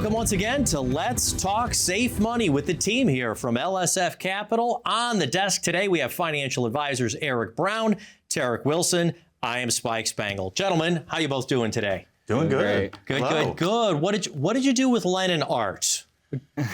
Welcome once again to Let's Talk Safe Money with the team here from LSF Capital. On the desk today, we have financial advisors Eric Brown, Terek Wilson. I am Spike Spangle. Gentlemen, how you both doing today? Doing good. Good. What did you do with Len and Art? Did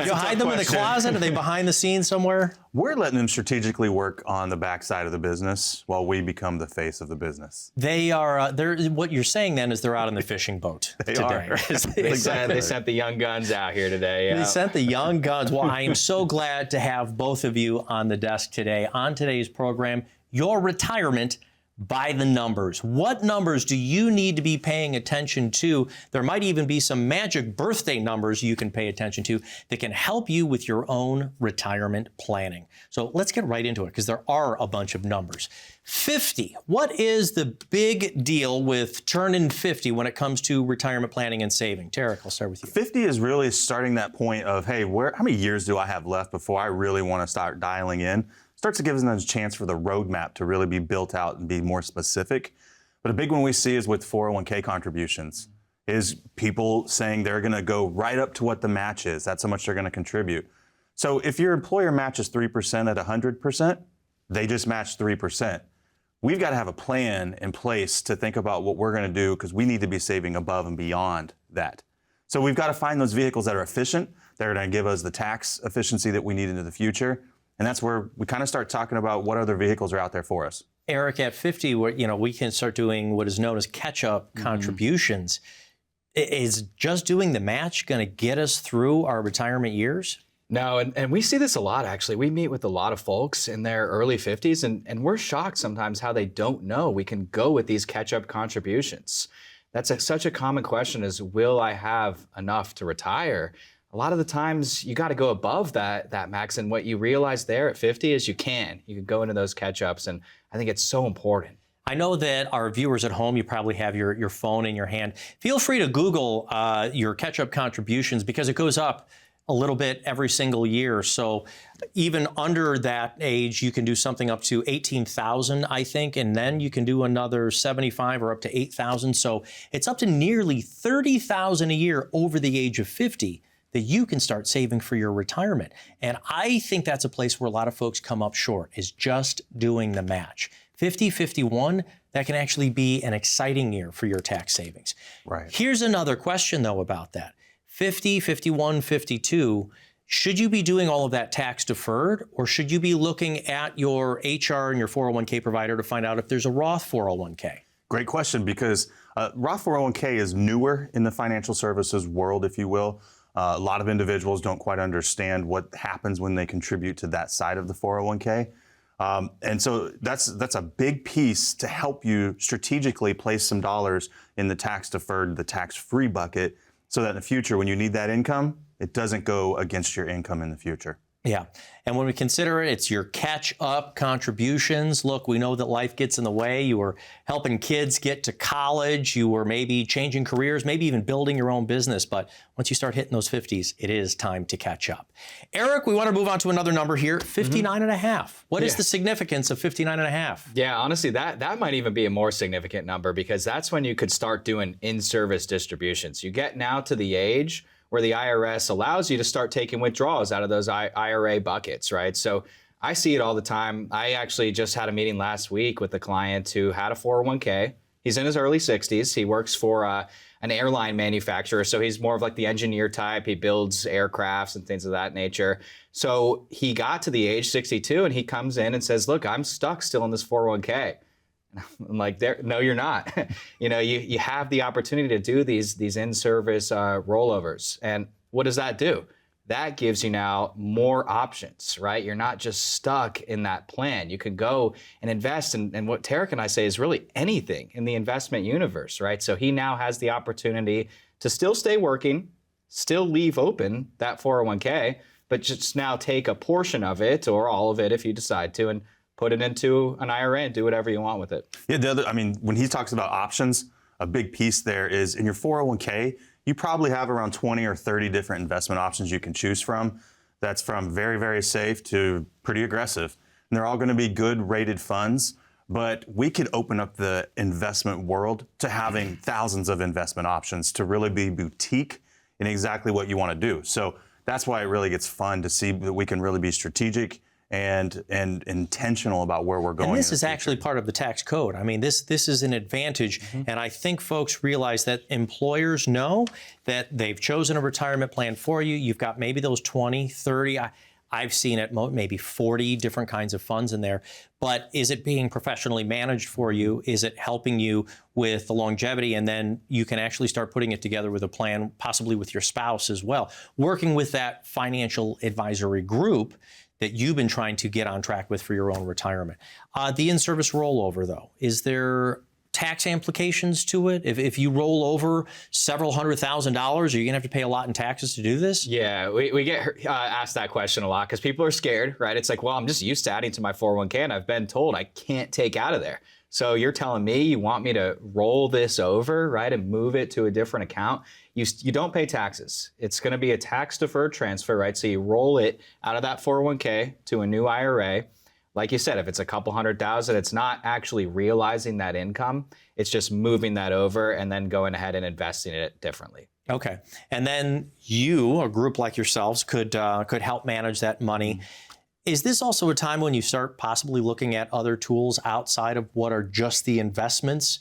you hide them in the closet? Are they behind the scenes somewhere? We're letting them strategically work on the backside of the business while we become the face of the business. They are. What you're saying then is they're out on the fishing boat today. They sent the young guns out here today. They sent the young guns. Well, I am so glad to have both of you on the desk today. On today's program, your retirement by the numbers. What numbers do you need to be paying attention to? There might even be some magic birthday numbers you can pay attention to that can help you with your own retirement planning. So let's get right into it because there are a bunch of numbers. 50. What is the big deal with turning 50 when it comes to retirement planning and saving? Terek, I'll start with you. 50 is really starting that point of, hey, how many years do I have left before I really want to start dialing in? Starts to give us a chance for the roadmap to really be built out and be more specific. But a big one we see is with 401k contributions, is people saying they're going to go right up to what the match is. That's how much they're going to contribute. So if your employer matches 3% at 100%, they just match 3%. We've got to have a plan in place to think about what we're going to do because we need to be saving above and beyond that. So we've got to find those vehicles that are efficient. They're going to give us the tax efficiency that we need into the future. And that's where we kind of start talking about what other vehicles are out there for us. Eric, at 50, we can start doing what is known as catch-up contributions. Is just doing the match going to get us through our retirement years? No, and we see this a lot, actually. We meet with a lot of folks in their early 50s, and we're shocked sometimes how they don't know we can go with these catch-up contributions. That's such a common question is, will I have enough to retire? A lot of the times you got to go above that max, and what you realize there at 50 is you can go into those catch-ups, and I think it's so important. I know that our viewers at home, you probably have your phone in your hand. Feel free to Google your catch-up contributions because it goes up a little bit every single year. So even under that age, you can do something up to 18,000, I think, and then you can do another 75 or up to 8,000. So it's up to nearly 30,000 a year over the age of 50. That you can start saving for your retirement. And I think that's a place where a lot of folks come up short, is just doing the match. 50, 51, that can actually be an exciting year for your tax savings. Right. Here's another question, though, about that. 50, 51, 52, should you be doing all of that tax deferred, or should you be looking at your HR and your 401k provider to find out if there's a Roth 401k? Great question, because Roth 401k is newer in the financial services world, if you will. A lot of individuals don't quite understand what happens when they contribute to that side of the 401k. And so that's a big piece to help you strategically place some dollars in the tax deferred, the tax-free bucket, so that in the future, when you need that income, it doesn't go against your income in the future. Yeah. And when we consider it, it's your catch-up contributions. Look, we know that life gets in the way. You were helping kids get to college. You were maybe changing careers, maybe even building your own business. But once you start hitting those 50s, it is time to catch up. Eric, we want to move on to another number here, 59 and a half. What is the significance of 59 and a half? Yeah, honestly, that might even be a more significant number because that's when you could start doing in-service distributions. You get now to the age where the IRS allows you to start taking withdrawals out of those IRA buckets, right? So I see it all the time. I actually just had a meeting last week with a client who had a 401k. He's in his early 60s. He works for an airline manufacturer, so he's more of like the engineer type. He builds aircrafts and things of that nature. So he got to the age 62 and he comes in and says, look, I'm stuck still in this 401k. I'm like, no, you're not. You have the opportunity to do these in-service rollovers. And what does that do? That gives you now more options, right? You're not just stuck in that plan. You can go and invest in what Terek and I say is really anything in the investment universe, right? So he now has the opportunity to still stay working, still leave open that 401k, but just now take a portion of it or all of it if you decide to and put it into an IRA and do whatever you want with it. Yeah, when he talks about options, a big piece there is in your 401k, you probably have around 20 or 30 different investment options you can choose from. That's from very, very safe to pretty aggressive. And they're all going to be good rated funds, but we could open up the investment world to having thousands of investment options to really be boutique in exactly what you want to do. So that's why it really gets fun to see that we can really be strategic and intentional about where we're going. And this is actually part of the tax code. I mean, this is an advantage, and I think folks realize that employers know that they've chosen a retirement plan for you. You've got maybe those 20, 30, I've seen it maybe 40 different kinds of funds in there. But is it being professionally managed for you? Is it helping you with the longevity? And then you can actually start putting it together with a plan, possibly with your spouse as well. Working with that financial advisory group that you've been trying to get on track with for your own retirement. The in-service rollover, though, is there tax implications to it? If you roll over several $100,000, are you gonna have to pay a lot in taxes to do this? Yeah, we get asked that question a lot because people are scared, right? It's like, well, I'm just used to adding to my 401k and I've been told I can't take out of there. So you're telling me you want me to roll this over, right, and move it to a different account? You don't pay taxes. It's going to be a tax-deferred transfer, right? So you roll it out of that 401k to a new IRA. Like you said, if it's a couple $100,000, it's not actually realizing that income. It's just moving that over and then going ahead and investing it differently. Okay, and then you, a group like yourselves, could help manage that money. Is this also a time when you start possibly looking at other tools outside of what are just the investments?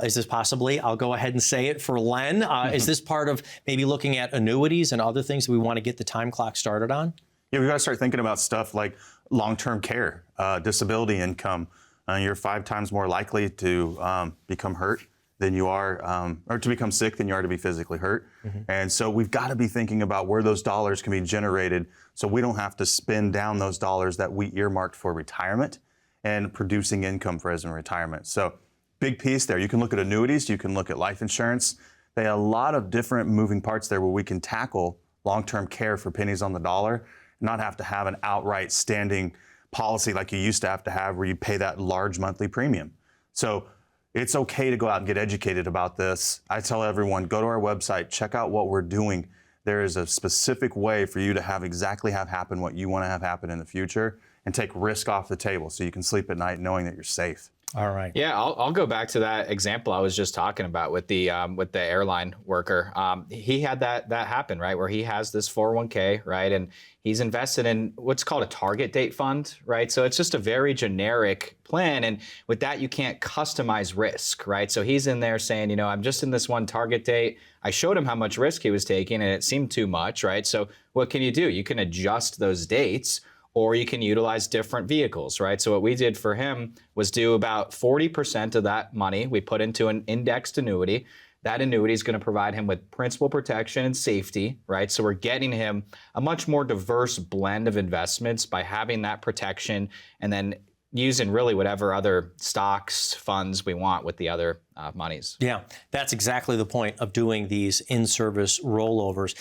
Is this possibly, I'll go ahead and say it for Len, is this part of maybe looking at annuities and other things that we want to get the time clock started on? Yeah, we've got to start thinking about stuff like long-term care, disability income. You're 5 times more likely to become hurt than you are, or to become sick than you are to be physically hurt. And so we've got to be thinking about where those dollars can be generated so we don't have to spend down those dollars that we earmarked for retirement and producing income for us in retirement. So big piece there. You can look at annuities, you can look at life insurance. They have a lot of different moving parts there where we can tackle long-term care for pennies on the dollar, not have to have an outright standing policy like you used to have where you pay that large monthly premium. So it's okay to go out and get educated about this. I tell everyone, go to our website, check out what we're doing. There is a specific way for you to have happen what you want to have happen in the future and take risk off the table so you can sleep at night knowing that you're safe. All right. Yeah, I'll go back to that example I was just talking about with the airline worker. He had that happen, right, where he has this 401k, right, and he's invested in what's called a target date fund, right? So it's just a very generic plan, and with that you can't customize risk, right? So he's in there saying, you know, I'm just in this one target date. I showed him how much risk he was taking, and it seemed too much, right? So what can you do? You can adjust those dates, or you can utilize different vehicles, right? So what we did for him was do about 40% of that money we put into an indexed annuity. That annuity is going to provide him with principal protection and safety, right? So we're getting him a much more diverse blend of investments by having that protection and then using really whatever other stocks, funds we want with the other monies. Yeah, that's exactly the point of doing these in-service rollovers.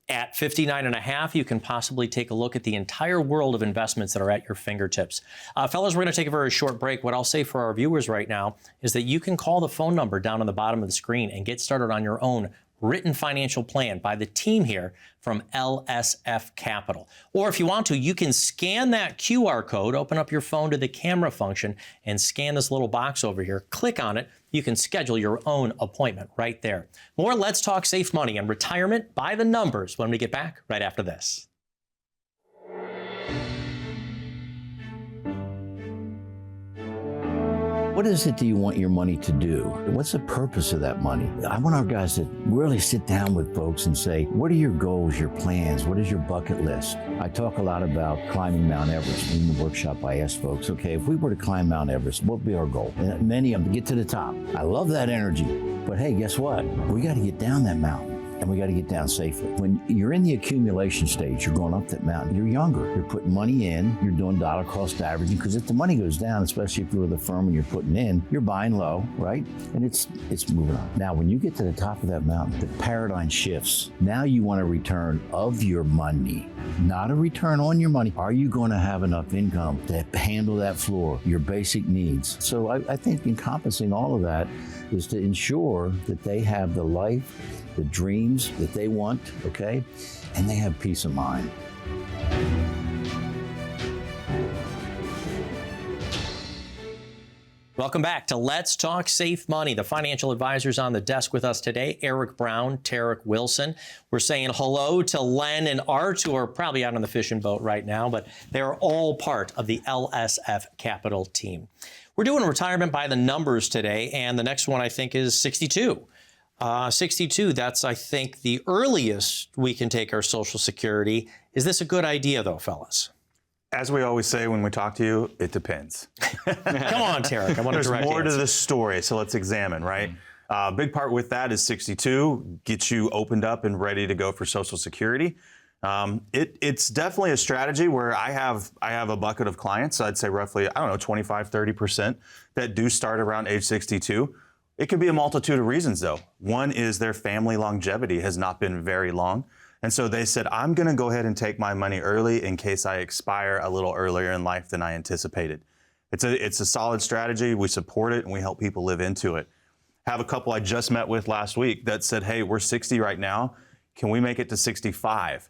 At 59.5, you can possibly take a look at the entire world of investments that are at your fingertips. Fellas, we're going to take a very short break. What I'll say for our viewers right now is that you can call the phone number down on the bottom of the screen and get started on your own written financial plan by the team here from LSF Capital. Or if you want to, you can scan that QR code, open up your phone to the camera function, and scan this little box over here. Click on it. You can schedule your own appointment right there. More Let's Talk Safe Money and Retirement by the Numbers when we get back right after this. What is it that you want your money to do? What's the purpose of that money? I want our guys to really sit down with folks and say, what are your goals, your plans? What is your bucket list? I talk a lot about climbing Mount Everest. In the workshop, I ask folks, okay, if we were to climb Mount Everest, what would be our goal? And many of them get to the top. I love that energy. But hey, guess what? We got to get down that mountain. And we got to get down safely. When you're in the accumulation stage, you're going up that mountain, you're younger. You're putting money in, you're doing dollar cost averaging, because if the money goes down, especially if you're with a firm and you're putting in, you're buying low, right? And it's moving on. Now, when you get to the top of that mountain, the paradigm shifts. Now you want a return of your money, not a return on your money. Are you going to have enough income to handle that floor, your basic needs? So I think encompassing all of that is to ensure that they have the life, the dreams that they want, okay? And they have peace of mind. Welcome back to Let's Talk Safe Money. The financial advisors on the desk with us today, Eric Brown, Terek Wilson. We're saying hello to Len and Art, who are probably out on the fishing boat right now, but they're all part of the LSF Capital team. We're doing retirement by the numbers today, and the next one I think is 62. 62, that's I think the earliest we can take our Social Security. Is this a good idea though, fellas? As we always say when we talk to you, it depends. Come on, Terek. I want a direct There's more answer. to this story, so let's examine, right? Big part with that is 62, get you opened up and ready to go for Social Security. It's definitely a strategy where I have a bucket of clients, I'd say roughly, 25, 30% that do start around age 62. It could be a multitude of reasons though. One is their family longevity has not been very long. And so they said, I'm going to go ahead and take my money early in case I expire a little earlier in life than I anticipated. It's a solid strategy. We support it and we help people live into it. Have a couple I just met with last week that said, hey, we're 60 right now. Can we make it to 65?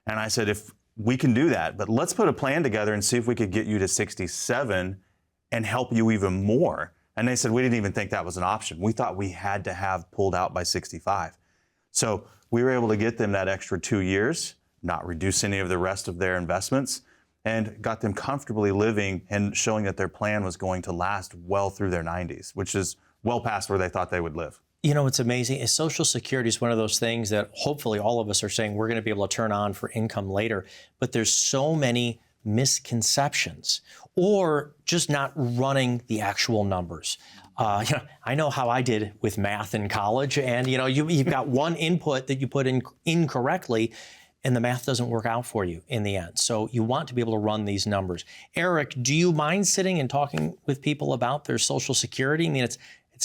And I said, if we can do that, but let's put a plan together and see if we could get you to 67 and help you even more. And they said, we didn't even think that was an option. We thought we had to have pulled out by 65. So we were able to get them that extra 2 years, not reduce any of the rest of their investments, and got them comfortably living and showing that their plan was going to last well through their 90s, which is well past where they thought they would live. You know, what's amazing is Social Security is one of those things that hopefully all of us are saying we're going to be able to turn on for income later, but there's so many misconceptions or just not running the actual numbers. I know how I did with math in college, and you've got one input that you put in incorrectly, and the math doesn't work out for you in the end. So you want to be able to run these numbers. Eric, do you mind sitting and talking with people about their Social Security? I mean, it's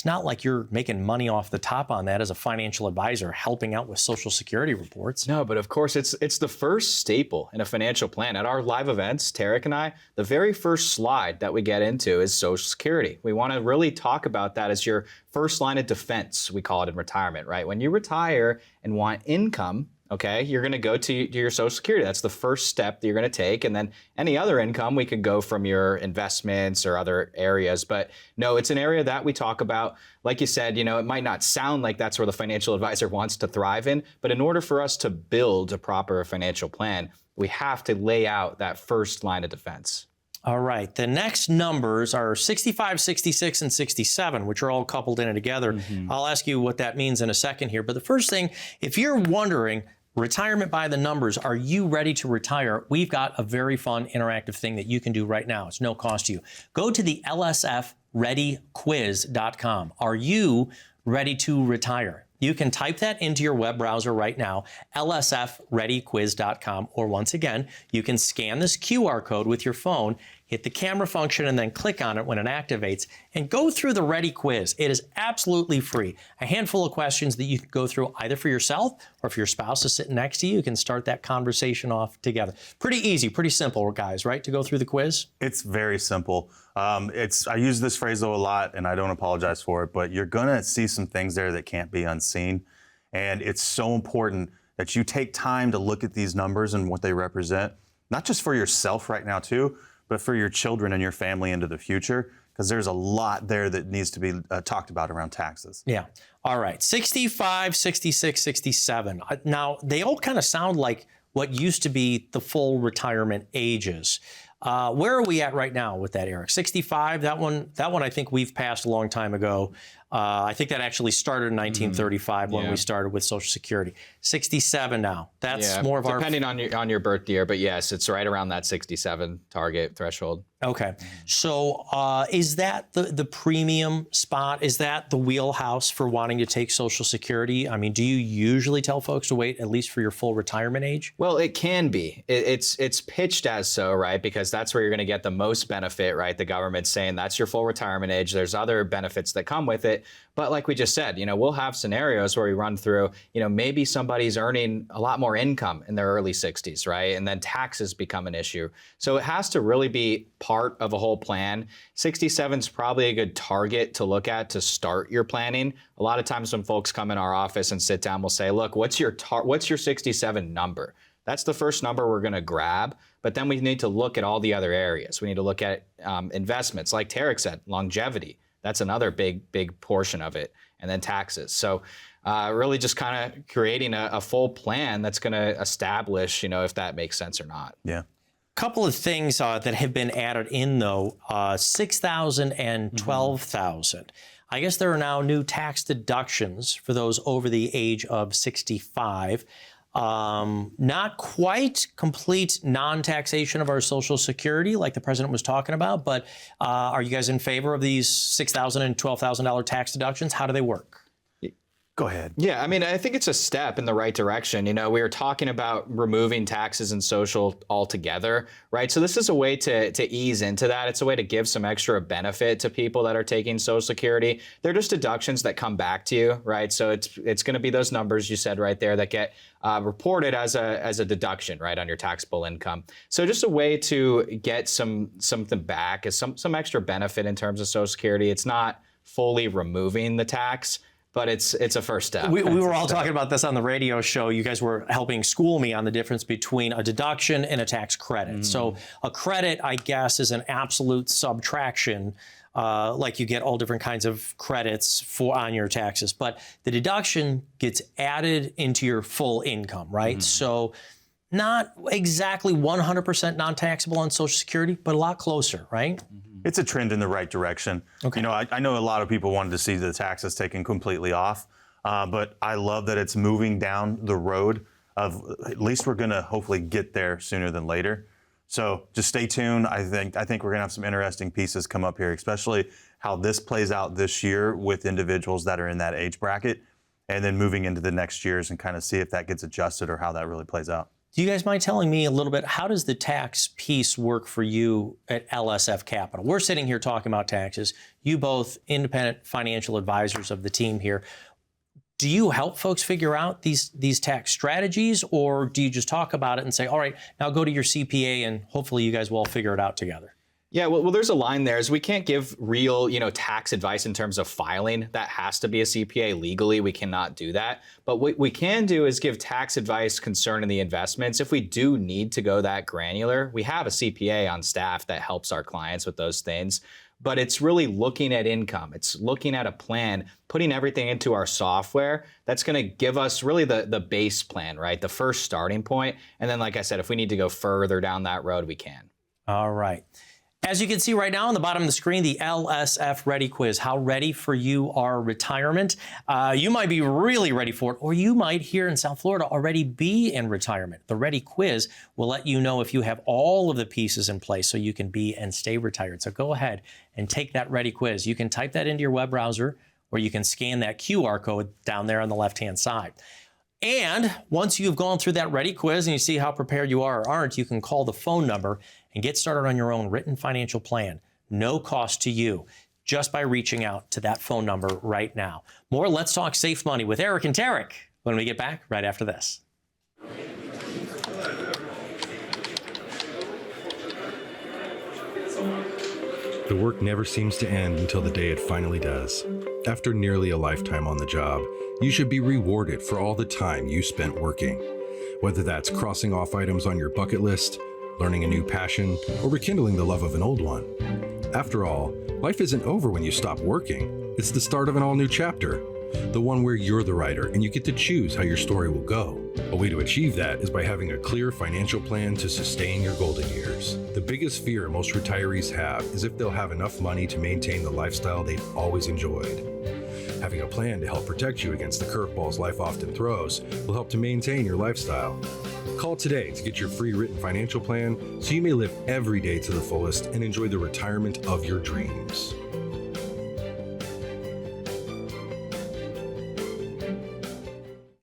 not like you're making money off the top on that as a financial advisor, helping out with Social Security reports. No, but of course, it's the first staple in a financial plan. At our live events, Terek and I, the very first slide that we get into is Social Security. We want to really talk about that as your first line of defense, we call it in retirement, right? When you retire and want income, okay, you're going to go to your Social Security. That's the first step that you're going to take. And then any other income, we could go from your investments or other areas. But no, it's an area that we talk about. Like you said, it might not sound like that's where the financial advisor wants to thrive in. But in order for us to build a proper financial plan, we have to lay out that first line of defense. All right. The next numbers are 65, 66, and 67, which are all coupled in together. I'll ask you what that means in a second here. But the first thing, if you're wondering, retirement by the numbers, are you ready to retire? We've got a very fun interactive thing that you can do right now. It's no cost to you. Go to the lsfreadyquiz.com. Are you ready to retire? You can type that into your web browser right now, lsfreadyquiz.com, or once again, you can scan this QR code with your phone, hit the camera function, and then click on it when it activates, and go through the Ready Quiz. It is absolutely free. A handful of questions that you can go through either for yourself or if your spouse is sitting next to you, you can start that conversation off together. Pretty easy, pretty simple, guys, right, to go through the quiz? It's very simple. I use this phrase though a lot, and I don't apologize for it, but you're gonna see some things there that can't be unseen. And it's so important that you take time to look at these numbers and what they represent, not just for yourself right now too, but for your children and your family into the future, because there's a lot there that needs to be talked about around taxes. Yeah. All right. 65, 66, 67. Now, they all kind of sound like what used to be the full retirement ages. Where are we at right now with that, Eric? 65, that one I think we've passed a long time ago. I think that actually started in 1935 when we started with Social Security. 67 now. That's more of our... Depending on your birth year, but yes, it's right around that 67 target threshold. Okay. So is that the premium spot? Is that the wheelhouse for wanting to take Social Security? I mean, do you usually tell folks to wait at least for your full retirement age? Well, it can be. It's pitched as so, right? Because that's where you're going to get the most benefit, right? The government's saying that's your full retirement age. There's other benefits that come with it. But like we just said, we'll have scenarios where we run through, maybe somebody's earning a lot more income in their early 60s, right? And then taxes become an issue. So it has to really be part of a whole plan. 67 is probably a good target to look at to start your planning. A lot of times when folks come in our office and sit down, we'll say, look, what's your 67 number? That's the first number we're going to grab. But then we need to look at all the other areas. We need to look at investments, like Terek said, longevity. That's another big portion of it. And then taxes. So really just kind of creating a full plan that's going to establish, if that makes sense or not. Yeah. Couple of things that have been added in, though, 6,000 and 12,000. I guess there are now new tax deductions for those over the age of 65. Not quite complete non-taxation of our Social Security like the president was talking about, but are you guys in favor of these $6,000 and $12,000 tax deductions? How do they work? Go ahead. Yeah, I mean, I think it's a step in the right direction. We were talking about removing taxes and social altogether, right? So this is a way to ease into that. It's a way to give some extra benefit to people that are taking Social Security. They're just deductions that come back to you, right? So it's going to be those numbers you said right there that get reported as a deduction, right, on your taxable income. So just a way to get something back, is some extra benefit in terms of Social Security. It's not fully removing the tax, but it's a first step. We were all talking about this on the radio show. You guys were helping school me on the difference between a deduction and a tax credit. So a credit, I guess, is an absolute subtraction, like you get all different kinds of credits on your taxes. But the deduction gets added into your full income, right? So not exactly 100% non-taxable on Social Security, but a lot closer, right? It's a trend in the right direction. Okay. I know a lot of people wanted to see the taxes taken completely off, but I love that it's moving down the road of, at least we're going to hopefully get there sooner than later. So just stay tuned. I think we're going to have some interesting pieces come up here, especially how this plays out this year with individuals that are in that age bracket, and then moving into the next years and kind of see if that gets adjusted or how that really plays out. Do you guys mind telling me a little bit, how does the tax piece work for you at LSF Capital? We're sitting here talking about taxes. You both independent financial advisors of the team here. Do you help folks figure out these tax strategies, or do you just talk about it and say, all right, now go to your CPA and hopefully you guys will all figure it out together? Yeah, well, there's a line there. Is we can't give real, tax advice in terms of filing. That has to be a CPA legally. We cannot do that. But what we can do is give tax advice concerning the investments. If we do need to go that granular, we have a CPA on staff that helps our clients with those things. But it's really looking at income. It's looking at a plan, putting everything into our software. That's going to give us really the base plan, right? The first starting point. And then, like I said, if we need to go further down that road, we can. All right. As you can see right now on the bottom of the screen, the LSF Ready Quiz. How ready for you are retirement? You might be really ready for it, or you might here in South Florida already be in retirement. The Ready Quiz will let you know if you have all of the pieces in place so you can be and stay retired. So go ahead and take that Ready Quiz. You can type that into your web browser, or you can scan that QR code down there on the left-hand side. And once you've gone through that Ready Quiz and you see how prepared you are or aren't, you can call the phone number and get started on your own written financial plan. No cost to you, just by reaching out to that phone number right now. More Let's Talk Safe Money with Eric and Terek when we get back right after this. The work never seems to end until the day it finally does. After nearly a lifetime on the job, you should be rewarded for all the time you spent working. Whether that's crossing off items on your bucket list, learning a new passion, or rekindling the love of an old one. After all, life isn't over when you stop working. It's the start of an all-new chapter, the one where you're the writer and you get to choose how your story will go. A way to achieve that is by having a clear financial plan to sustain your golden years. The biggest fear most retirees have is if they'll have enough money to maintain the lifestyle they've always enjoyed. Having a plan to help protect you against the curveballs life often throws will help to maintain your lifestyle. Call today to get your free written financial plan so you may live every day to the fullest and enjoy the retirement of your dreams.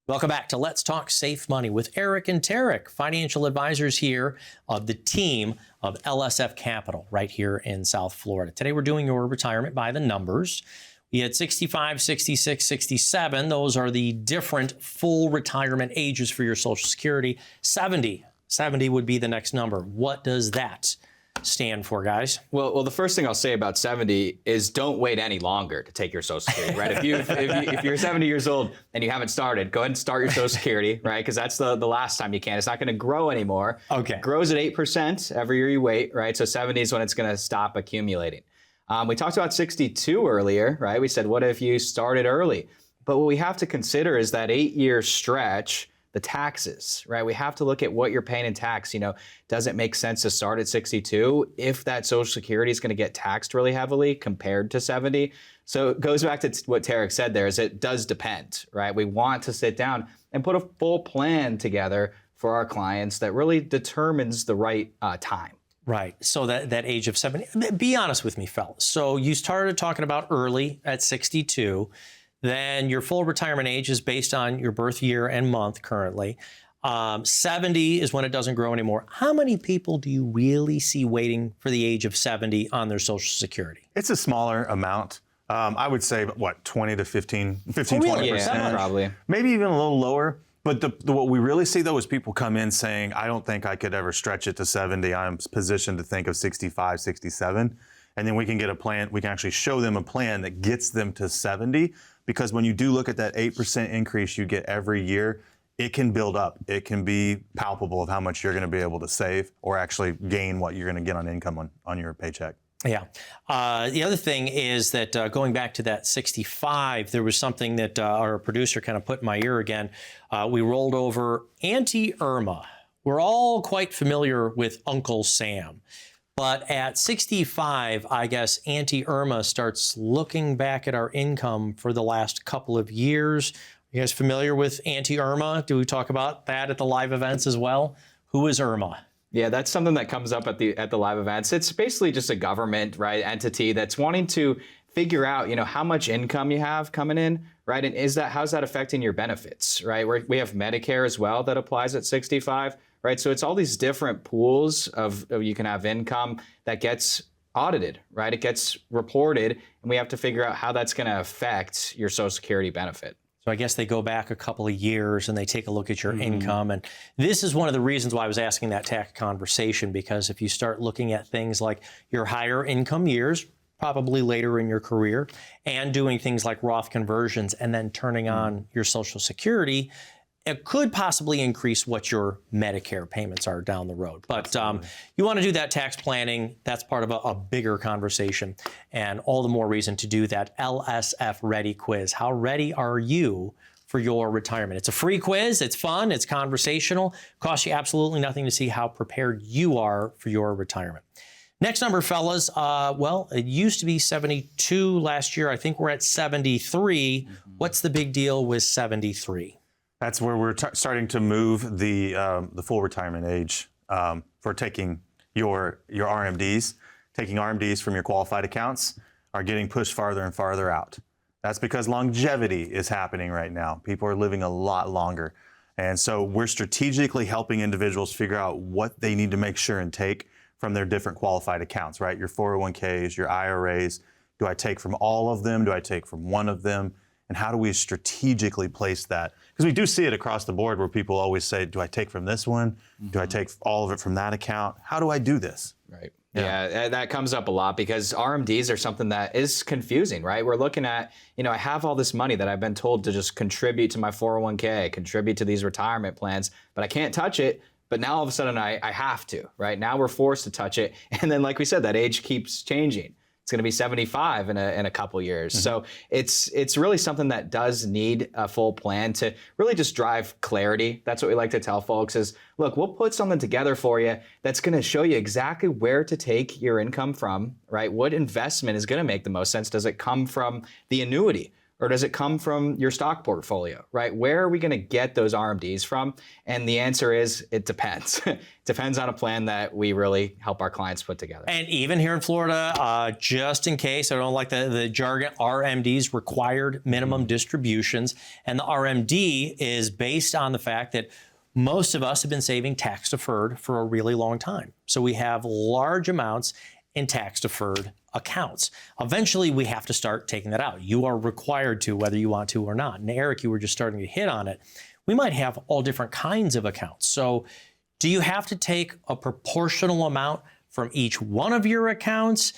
Welcome back to Let's Talk Safe Money with Eric and Terek, financial advisors here of the team of LSF Capital right here in South Florida. Today we're doing your retirement by the numbers. We had 65, 66, 67. Those are the different full retirement ages for your Social Security. 70 would be the next number. What does that stand for, guys? Well, the first thing I'll say about 70 is don't wait any longer to take your Social Security, right? If you're 70 years old and you haven't started, go ahead and start your Social Security, right? Because that's the last time you can. It's not going to grow anymore. Okay. It grows at 8% every year you wait, right? So 70 is when it's going to stop accumulating. We talked about 62 earlier, right? We said, what if you started early? But what we have to consider is that 8-year stretch, the taxes, right? We have to look at what you're paying in tax. Does it make sense to start at 62 if that Social Security is going to get taxed really heavily compared to 70? So it goes back to what Terek said there, is it does depend, right? We want to sit down and put a full plan together for our clients that really determines the right time. Right. So that age of 70, be honest with me, fellas. So you started talking about early at 62. Then your full retirement age is based on your birth year and month currently. 70 is when it doesn't grow anymore. How many people do you really see waiting for the age of 70 on their Social Security? It's a smaller amount. I would say, what, 20 to 20%? Yeah, probably. Maybe even a little lower. But what we really see, though, is people come in saying, I don't think I could ever stretch it to 70. I'm positioned to think of 65, 67. And then we can get a plan. We can actually show them a plan that gets them to 70. Because when you do look at that 8% increase you get every year, it can build up. It can be palpable of how much you're going to be able to save or actually gain what you're going to get on income on your paycheck. Yeah. The other thing is that going back to that 65, there was something that our producer kind of put in my ear again. We rolled over Auntie Irma. We're all quite familiar with Uncle Sam. But at 65, I guess Auntie Irma starts looking back at our income for the last couple of years. Are you guys familiar with Auntie Irma? Do we talk about that at the live events as well? Who is Irma? Yeah, that's something that comes up at the live events. It's basically just a government, right, entity that's wanting to figure out, how much income you have coming in, right? And how's that affecting your benefits, right? We have Medicare as well that applies at 65, right? So it's all these different pools of you can have income that gets audited, right? It gets reported, and we have to figure out how that's going to affect your Social Security benefit. So I guess they go back a couple of years and they take a look at your income. And this is one of the reasons why I was asking that tax conversation, because if you start looking at things like your higher income years, probably later in your career, and doing things like Roth conversions and then turning on your Social Security, it could possibly increase what your Medicare payments are down the road. But you want to do that tax planning. That's part of a bigger conversation, and all the more reason to do that LSF Ready quiz. How ready are you for your retirement? It's a free quiz. It's fun. It's conversational. Costs you absolutely nothing to see how prepared you are for your retirement. Next number, fellas. Well, it used to be 72 last year. I think we're at 73. What's the big deal with 73? That's where we're starting to move the full retirement age for taking your RMDs. Taking RMDs from your qualified accounts are getting pushed farther and farther out. That's because longevity is happening right now. People are living a lot longer. And so we're strategically helping individuals figure out what they need to make sure and take from their different qualified accounts, right? Your 401ks, your IRAs. Do I take from all of them? Do I take from one of them? And how do we strategically place that? Because we do see it across the board where people always say, do I take from this one? Do I take all of it from that account? How do I do this? Right. Yeah, that comes up a lot because RMDs are something that is confusing, right? We're looking at, I have all this money that I've been told to just contribute to my 401k, contribute to these retirement plans, but I can't touch it. But now all of a sudden I have to, right? Now we're forced to touch it. And then, like we said, that age keeps changing. It's going to be 75 in a couple years. So it's really something that does need a full plan to really just drive clarity. That's what we like to tell folks is, look, we'll put something together for you that's going to show you exactly where to take your income from, right? What investment is going to make the most sense? Does it come from the annuity? Or does it come from your stock portfolio, right? Where are we going to get those RMDs from? And the answer is, it depends. It depends on a plan that we really help our clients put together. And even here in Florida, just in case, I don't like the jargon, RMDs, required minimum distributions. And the RMD is based on the fact that most of us have been saving tax deferred for a really long time. So we have large amounts in tax deferred accounts. Eventually, we have to start taking that out. You are required to, whether you want to or not. And Eric, you were just starting to hit on it. We might have all different kinds of accounts. So do you have to take a proportional amount from each one of your accounts?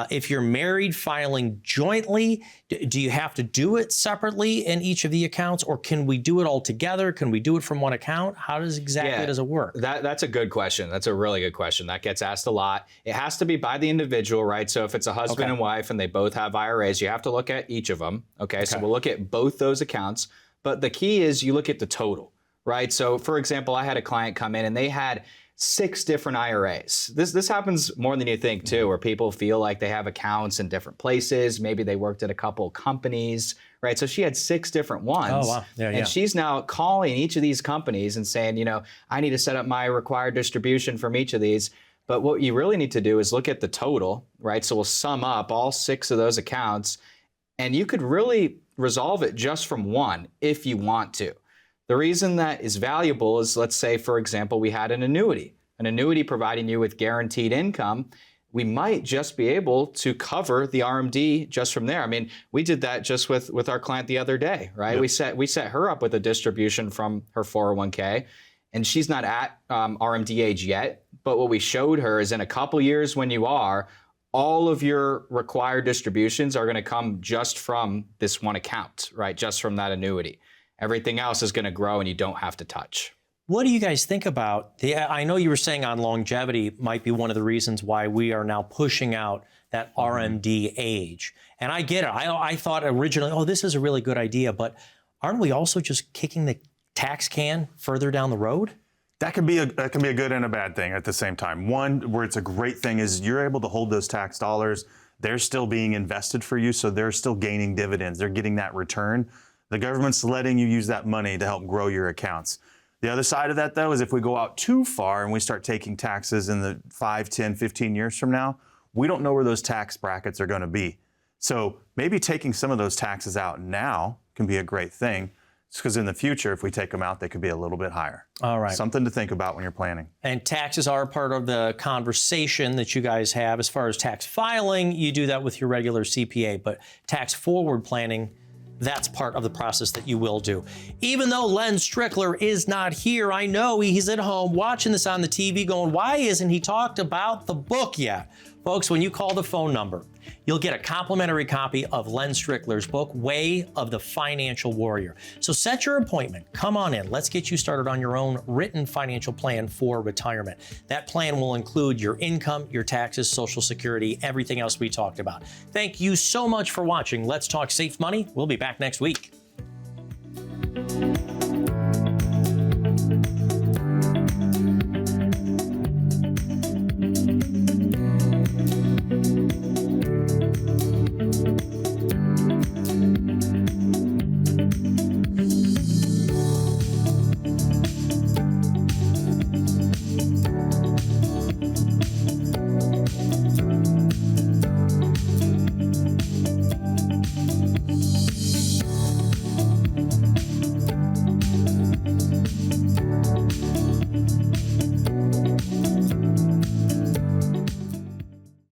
If you're married, filing jointly, do you have to do it separately in each of the accounts, or can we do it all together? Can we do it from one account? How does does it work? That's a good question. That's a really good question. That gets asked a lot. It has to be by the individual, right? So if it's a husband and wife and they both have IRAs, you have to look at each of them. Okay, so we'll look at both those accounts. But the key is you look at the total, right? So for example, I had a client come in and they had 6 different IRAs. This happens more than you think too, where people feel like they have accounts in different places. Maybe they worked at a couple companies, right? So she had 6 different ones. Oh, wow. And she's now calling each of these companies and saying, you know, I need to set up my required distribution from each of these. But what you really need to do is look at the total, right? So we'll sum up all 6 of those accounts, and you could really resolve it just from one if you want to. The reason that is valuable is, let's say, for example, we had an annuity providing you with guaranteed income. We might just be able to cover the RMD just from there. I mean, we did that just with our client the other day, right? Yep. We set her up with a distribution from her 401k, and she's not at RMD age yet. But what we showed her is in a couple years when you are, all of your required distributions are going to come just from this one account, right? Just from that annuity. Everything else is going to grow and you don't have to touch. What do you guys think about I know you were saying on longevity might be one of the reasons why we are now pushing out that RMD age. And I get it. I thought originally, oh, this is a really good idea, but aren't we also just kicking the tax can further down the road? That can be a good and a bad thing at the same time. One, where it's a great thing is you're able to hold those tax dollars. They're still being invested for you, so they're still gaining dividends. They're getting that return. The government's letting you use that money to help grow your accounts. The other side of that, though, is if we go out too far and we start taking taxes in the 5, 10, 15 years from now, we don't know where those tax brackets are going to be. So maybe taking some of those taxes out now can be a great thing, because in the future, if we take them out, they could be a little bit higher. All right. Something to think about when you're planning. And taxes are part of the conversation that you guys have. As far as tax filing, you do that with your regular CPA, but tax forward planning, that's part of the process that you will do. Even though Len Strickler is not here, I know he's at home watching this on the TV going, why isn't he talked about the book yet? Folks, when you call the phone number, you'll get a complimentary copy of Len Strickler's book, Way of the Financial Warrior. So set your appointment. Come on in. Let's get you started on your own written financial plan for retirement. That plan will include your income, your taxes, Social Security, everything else we talked about. Thank you so much for watching Let's Talk Safe Money. We'll be back next week.